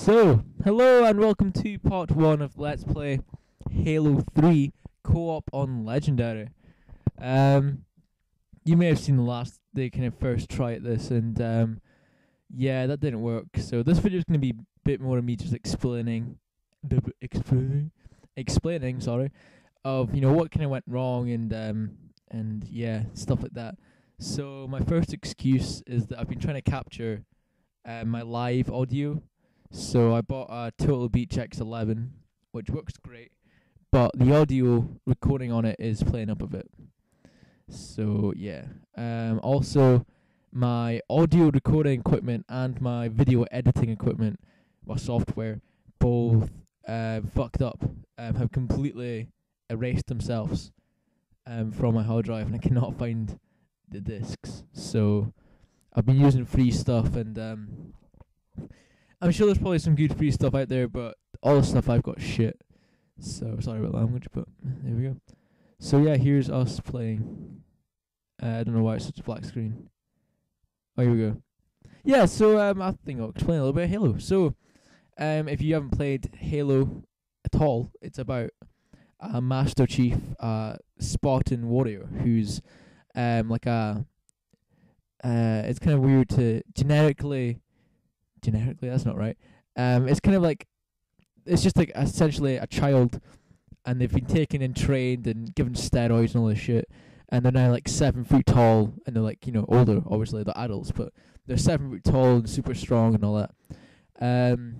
So, hello and welcome to part 1 of Let's Play Halo 3 Co-op on Legendary. You may have seen the kind of first try at this, and yeah, that didn't work. So this video is going to be a bit more of me just explaining, sorry, of what kind of went wrong and yeah, stuff like that. So my first excuse is that I've been trying to capture my live audio. So I bought a Total Beach X11, which works great, but the audio recording on it is playing up a bit. So yeah. Also, my audio recording equipment and my video editing equipment, my software, both fucked up. Have completely erased themselves from my hard drive, and I cannot find the discs. So I've been using free stuff, and I'm sure there's probably some good free stuff out there, but all the stuff I've got shit. So sorry about the language, but there we go. So yeah, here's us playing. I don't know why it's such a black screen. Oh, here we go. Yeah, so I think I'll explain a little bit of Halo. So, if you haven't played Halo at all, it's about a Master Chief, Spartan warrior who's like a. It's kind of weird to generically, that's not right. It's kind of like, it's just like essentially a child, and they've been taken and trained and given steroids and all this shit, and they're now like 7 feet tall, and they're like, older, obviously, they're adults, but they're 7 feet tall and super strong and all that. And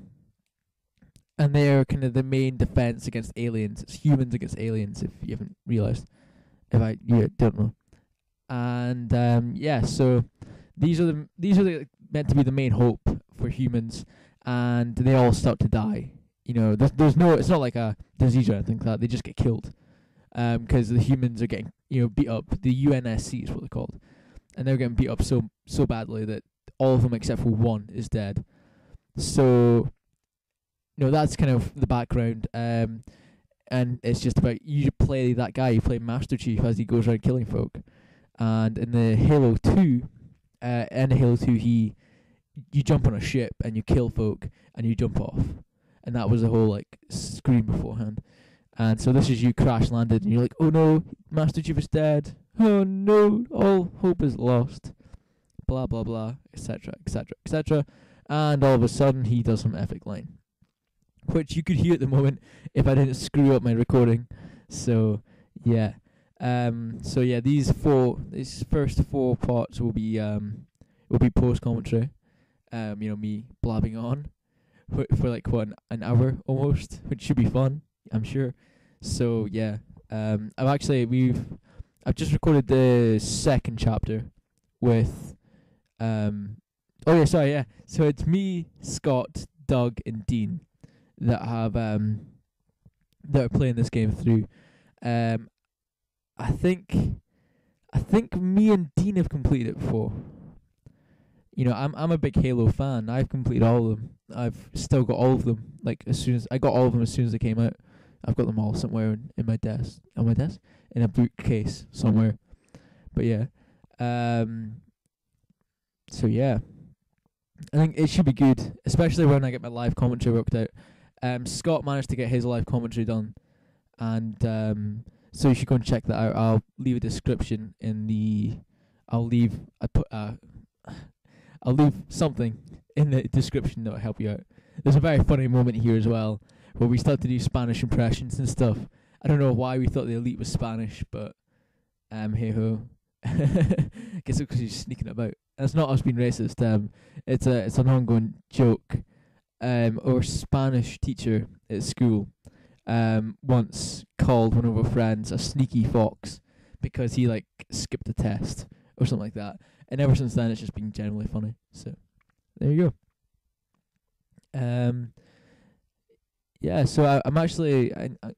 they're kind of the main defense against aliens. It's humans against aliens, if you haven't realized. You don't know. And yeah, so these are meant to be the main hope for humans, and they all start to die. There's no, it's not like a disease or anything like that. They just get killed, because the humans are getting beat up. The UNSC is what they're called, and they're getting beat up so badly that all of them except for one is dead. So that's kind of the background, and it's just about, you play that guy, you play Master Chief as he goes around killing folk. And in the Halo 2, you jump on a ship and you kill folk and you jump off, and that was the whole screen beforehand. And so this is you crash landed and you're like, oh no, Master Chief is dead. Oh no, all hope is lost. Blah blah blah, etc. etc. etc. And all of a sudden he does some epic line, which you could hear at the moment if I didn't screw up my recording. So yeah. These first 4 parts will be post commentary. Me blabbing on for an hour almost, which should be fun, I'm sure. So yeah, I've just recorded the second chapter with So it's me, Scott, Doug, and Dean that are playing this game through. I think me and Dean have completed it before. I'm a big Halo fan. I've completed all of them. I've still got all of them. As soon as they came out. I've got them all somewhere in my desk. On my desk? In a bookcase somewhere. But yeah. So yeah. I think it should be good, especially when I get my live commentary worked out. Scott managed to get his live commentary done, and so you should go and check that out. I'll leave a description I'll leave something in the description that will help you out. There's a very funny moment here as well, where we start to do Spanish impressions and stuff. I don't know why we thought the elite was Spanish, but hey ho. I guess it's because he's sneaking about. That's not us being racist. It's an ongoing joke. Our Spanish teacher at school once called one of our friends a sneaky fox because he skipped a test or something like that, and ever since then it's just been generally funny. So there you go. Yeah, so I'm actually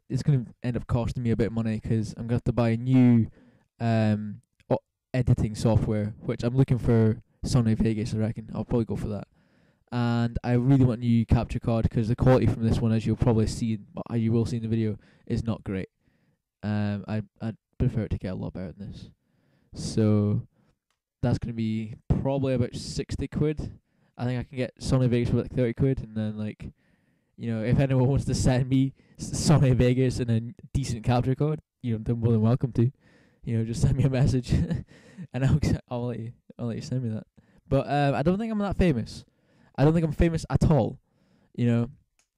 it's going to end up costing me a bit of money because I'm going to have to buy a new editing software, which I'm looking for Sony Vegas. I reckon I'll probably go for that. And I really want a new capture card because the quality from this one, as you'll probably see, you will see in the video, is not great. I'd prefer it to get a lot better than this. So that's going to be probably about 60 quid. I think I can get Sony Vegas for like 30 quid, and then like, if anyone wants to send me Sony Vegas and a decent capture card, they're more than welcome to. Just send me a message, and I'll let you send me that. But I don't think I'm that famous. I don't think I'm famous at all.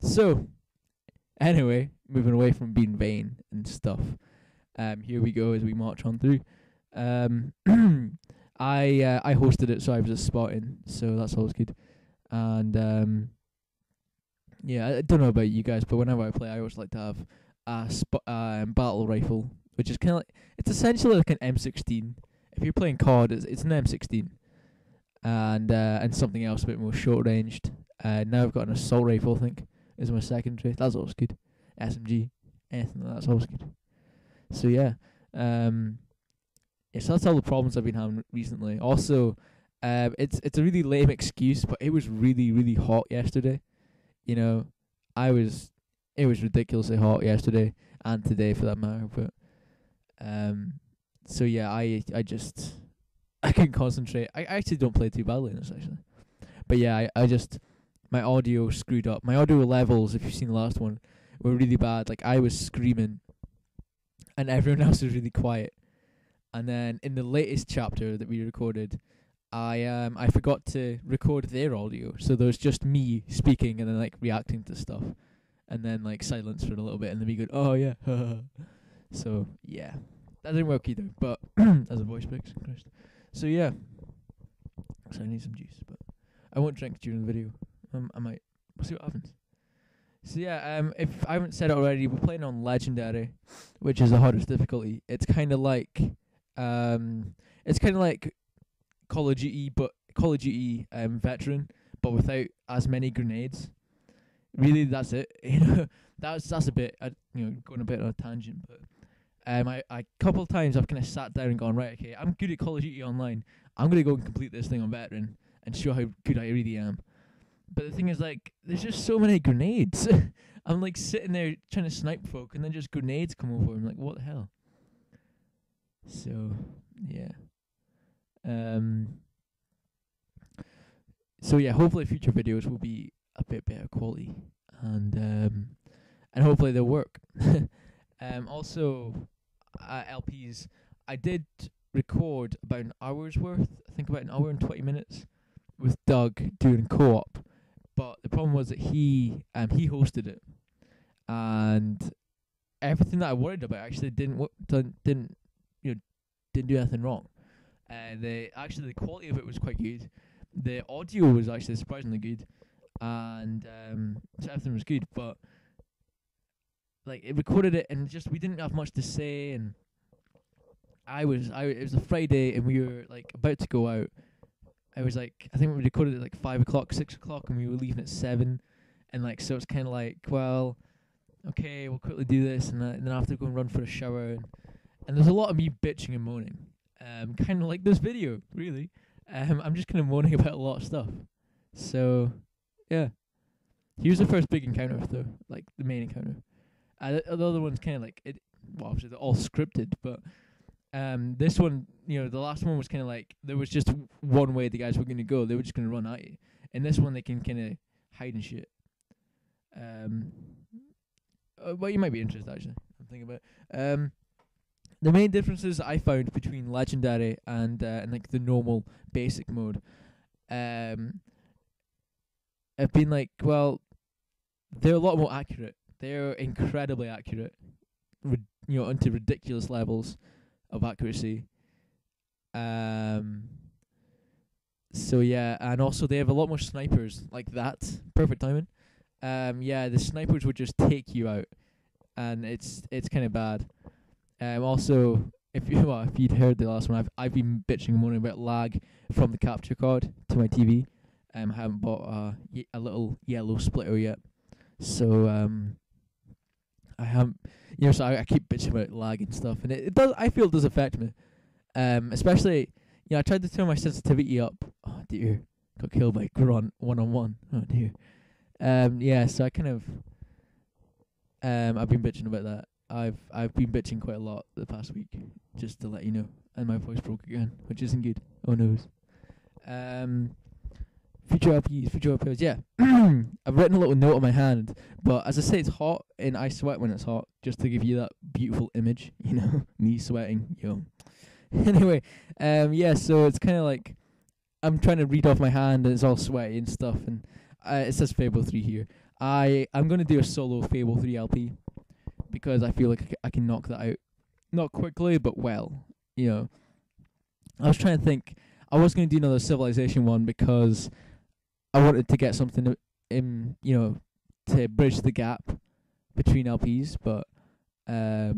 So anyway, moving away from being vain and stuff. Here we go as we march on through. I hosted it, so I was a spot in, so that's always good. And yeah, I don't know about you guys, but whenever I play, I always like to have a battle rifle, which is kind of like, it's essentially like an M16. If you're playing COD, it's an M16, and something else a bit more short ranged. Now I've got an assault rifle, I think, is my secondary. That's always good. SMG, anything like that's always good. So yeah, so that's all the problems I've been having recently. Also, it's a really lame excuse, but it was really, really hot yesterday. It was ridiculously hot yesterday and today for that matter. But so yeah, I couldn't concentrate. I actually don't play too badly in this actually, but yeah, my audio screwed up. My audio levels, if you've seen the last one, were really bad. Like I was screaming, and everyone else was really quiet. And then in the latest chapter that we recorded, I forgot to record their audio, so there was just me speaking and then like reacting to stuff, and then like silence for a little bit, and then we go, oh yeah, so yeah, that didn't work either. But as a voice fix, Christ. So yeah, so I need some juice, but I won't drink during the video. I might. We'll see what happens. So yeah, if I haven't said it already, we're playing on Legendary, which is the hardest difficulty. It's kind of like Call of Duty, but Call of Duty Veteran, but without as many grenades. Really, that's it. That's a bit, going a bit on a tangent, but a couple of times I've kind of sat down and gone, right, okay, I'm good at Call of Duty Online. I'm gonna go and complete this thing on Veteran and show how good I really am. But the thing is, like, there's just so many grenades. I'm like sitting there trying to snipe folk, and then just grenades come over. I'm like, what the hell? So yeah. So yeah, hopefully future videos will be a bit better quality, and hopefully they'll work. Also, LPs, I did record about an hour's worth. I think about an hour and 20 minutes with Doug doing co-op. But the problem was that he hosted it, and everything that I worried about actually didn't do anything wrong. The quality of it was quite good. The audio was actually surprisingly good, and so everything was good. But like it recorded it, and just we didn't have much to say. And it was a Friday, and we were like about to go out. I was like, I think we recorded at like 5 o'clock, 6 o'clock, and we were leaving at 7. And like, so it's kind of like, well, okay, we'll quickly do this, and then I have to go and run for a shower. And there's a lot of me bitching and moaning, kind of like this video, really. I'm just kind of moaning about a lot of stuff. So, yeah. Here's the first big encounter, though, like the main encounter. The other one's kind of like, obviously they're all scripted, but this one, the last one was kind of like, there was just one way the guys were going to go. They were just going to run at you. In this one, they can kind of hide and shit. Well, you might be interested, actually. I'm thinking about it. The main differences I found between Legendary and like the normal basic mode, have been like, well, they're a lot more accurate. They're incredibly accurate, into ridiculous levels of accuracy. So yeah, and also they have a lot more snipers like that. Perfect timing. Yeah, the snipers would just take you out, and it's kind of bad. Also, if you'd heard the last one, I've been bitching and moaning about lag from the capture card to my TV. I haven't bought a little yellow splitter yet, so I haven't. So I keep bitching about lag and stuff, and it does. I feel it does affect me. Especially, I tried to turn my sensitivity up. Oh dear, got killed by Grunt 1-on-1. Oh dear. Yeah, so I kind of I've been bitching about that. I've been bitching quite a lot the past week, just to let you know. And my voice broke again, which isn't good. Oh no. future LPs. Yeah, I've written a little note on my hand, but as I say, it's hot, and I sweat when it's hot, just to give you that beautiful image. Me sweating. Anyway, yeah. So it's kind of like I'm trying to read off my hand, and it's all sweaty and stuff, and it says Fable 3 here. I'm gonna do a solo Fable 3 LP because I feel like I can knock that out, not quickly, but well. I was trying to think. I was going to do another Civilization one because I wanted to get something to bridge the gap between LPs, but I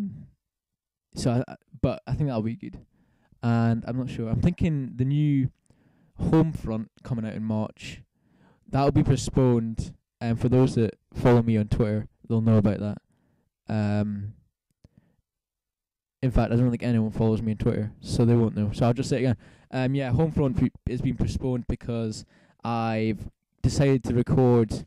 think that'll be good. And I'm not sure. I'm thinking the new Homefront coming out in March, that'll be postponed. And for those that follow me on Twitter, they'll know about that. In fact, I don't think anyone follows me on Twitter, so they won't know. So I'll just say it again. Yeah, Homefront is being postponed because I've decided to record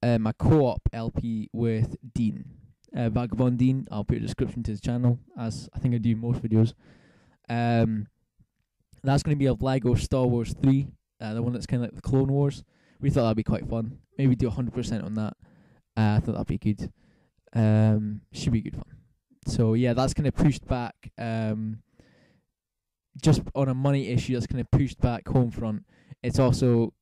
my co-op LP with Dean, VagabonDean. I'll put a description to his channel, as I think I do most videos. That's going to be of Lego Star Wars 3, the one that's kind of like the Clone Wars. We thought that'd be quite fun. Maybe do 100% on that. I thought that'd be good. Should be good fun. So yeah, that's kind of pushed back. Just on a money issue, that's kind of pushed back Homefront. It's also,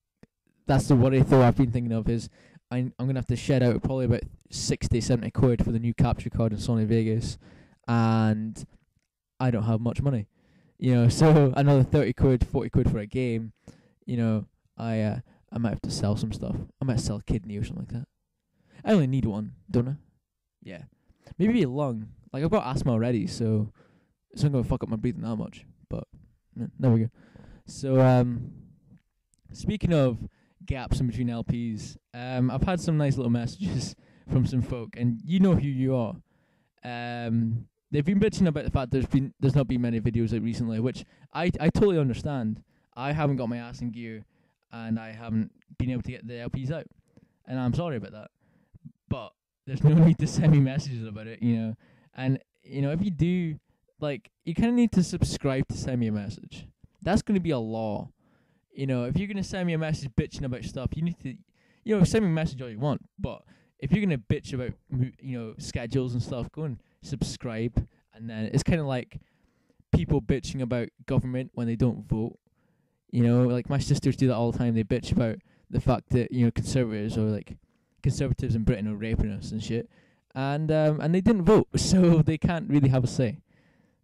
that's the worry though I've been thinking of, is I'm going to have to shed out probably about 60-70 quid for the new capture card in Sony Vegas, and I don't have much money. So another 30 quid, 40 quid for a game, I might have to sell some stuff. I might sell a kidney or something like that. I only need one, don't I? Yeah. Maybe a lung. Like, I've got asthma already, so it's not going to fuck up my breathing that much. But, there we go. So, speaking of gaps in between LPs, I've had some nice little messages from some folk, and you know who you are. They've been bitching about the fact there's not been many videos out recently, which I totally understand. I haven't got my ass in gear, and I haven't been able to get the LPs out, and I'm sorry about that. But there's no need to send me messages about it, And, if you do, like, you kind of need to subscribe to send me a message. That's going to be a law. If you're going to send me a message bitching about stuff, you need to, send me a message all you want. But if you're going to bitch about, schedules and stuff, go and subscribe. And then it's kind of like people bitching about government when they don't vote. Like my sisters do that all the time. They bitch about the fact that, conservatives in Britain are raping us and shit. And they didn't vote, so they can't really have a say.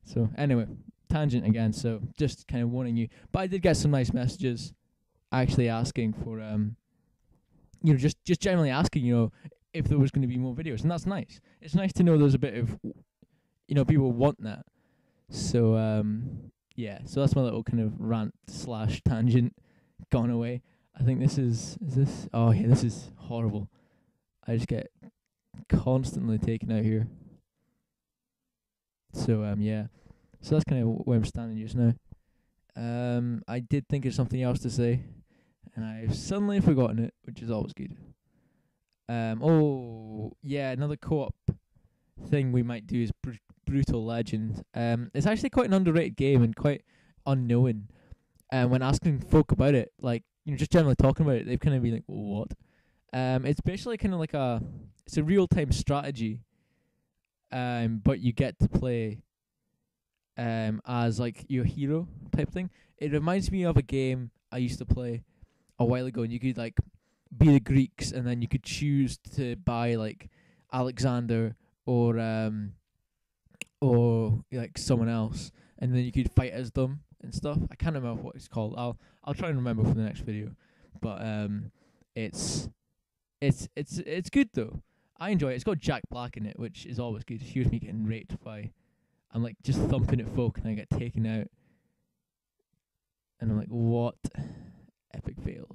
So anyway, tangent again, so just kind of warning you. But I did get some nice messages actually asking for, just generally asking, if there was going to be more videos. And that's nice. It's nice to know there's a bit of, people want that. So, yeah, so that's my little kind of rant / tangent gone away. I think this is this? Oh, yeah, this is horrible. I just get constantly taken out here. So yeah. So that's kind of where I'm standing just now. I did think of something else to say, and I've suddenly forgotten it, which is always good. Oh yeah, another co-op thing we might do is Brutal Legend. It's actually quite an underrated game and quite unknown. When asking folk about it, like just generally talking about it, they've kind of been like, "What?" It's basically kind of like it's a real-time strategy, but you get to play as like your hero type thing. It reminds me of a game I used to play a while ago, and you could like be the Greeks, and then you could choose to buy like Alexander or like someone else, and then you could fight as them and stuff. I can't remember what it's called. I'll try and remember for the next video, but it's good though. I enjoy it. It's got Jack Black in it, which is always good. Here's me getting raped by, I'm like just thumping at folk, and I get taken out, and I'm like, what? Epic fail.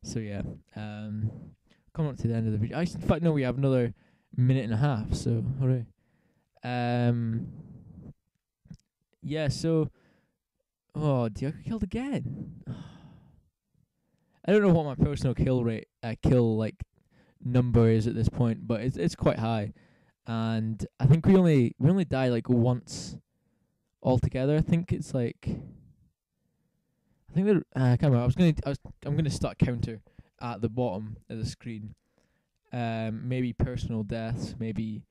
So yeah, coming up to the end of the video. In fact, no, we have another minute and a half. So hooray. Yeah. So, do I get killed again? I don't know what my personal kill number is at this point, but it's quite high, and I think we only die like once altogether. I think think they're. I can't remember. I'm gonna start a counter at the bottom of the screen. Maybe personal deaths. Maybe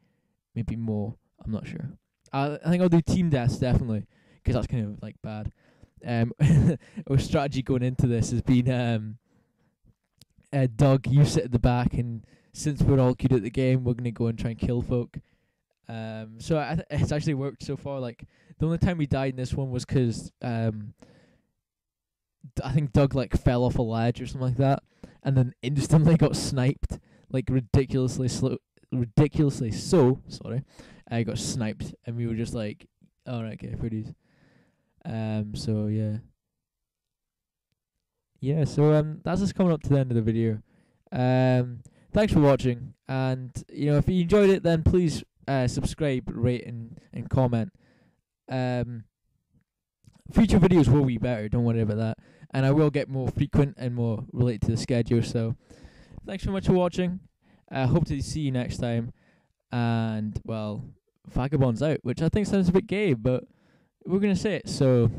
more. I'm not sure. I think I'll do team deaths definitely, because that's kind of like bad. Our strategy going into this has been Doug, you sit at the back, and since we're all good at the game, we're gonna go and try and kill folk. So it's actually worked so far. Like, the only time we died in this one was 'cause I think Doug like fell off a ledge or something like that, and then instantly got sniped, like ridiculously so. Sorry, I got sniped, and we were just like, all right, okay, pretty. So yeah. So that's just coming up to the end of the video. Thanks for watching, and if you enjoyed it, then please subscribe, rate, and comment. Future videos will be better, don't worry about that, and I will get more frequent and more related to the schedule. So thanks so much for watching. Hope to see you next time, and well, Vagabond's out, which I think sounds a bit gay, but we're gonna say it. So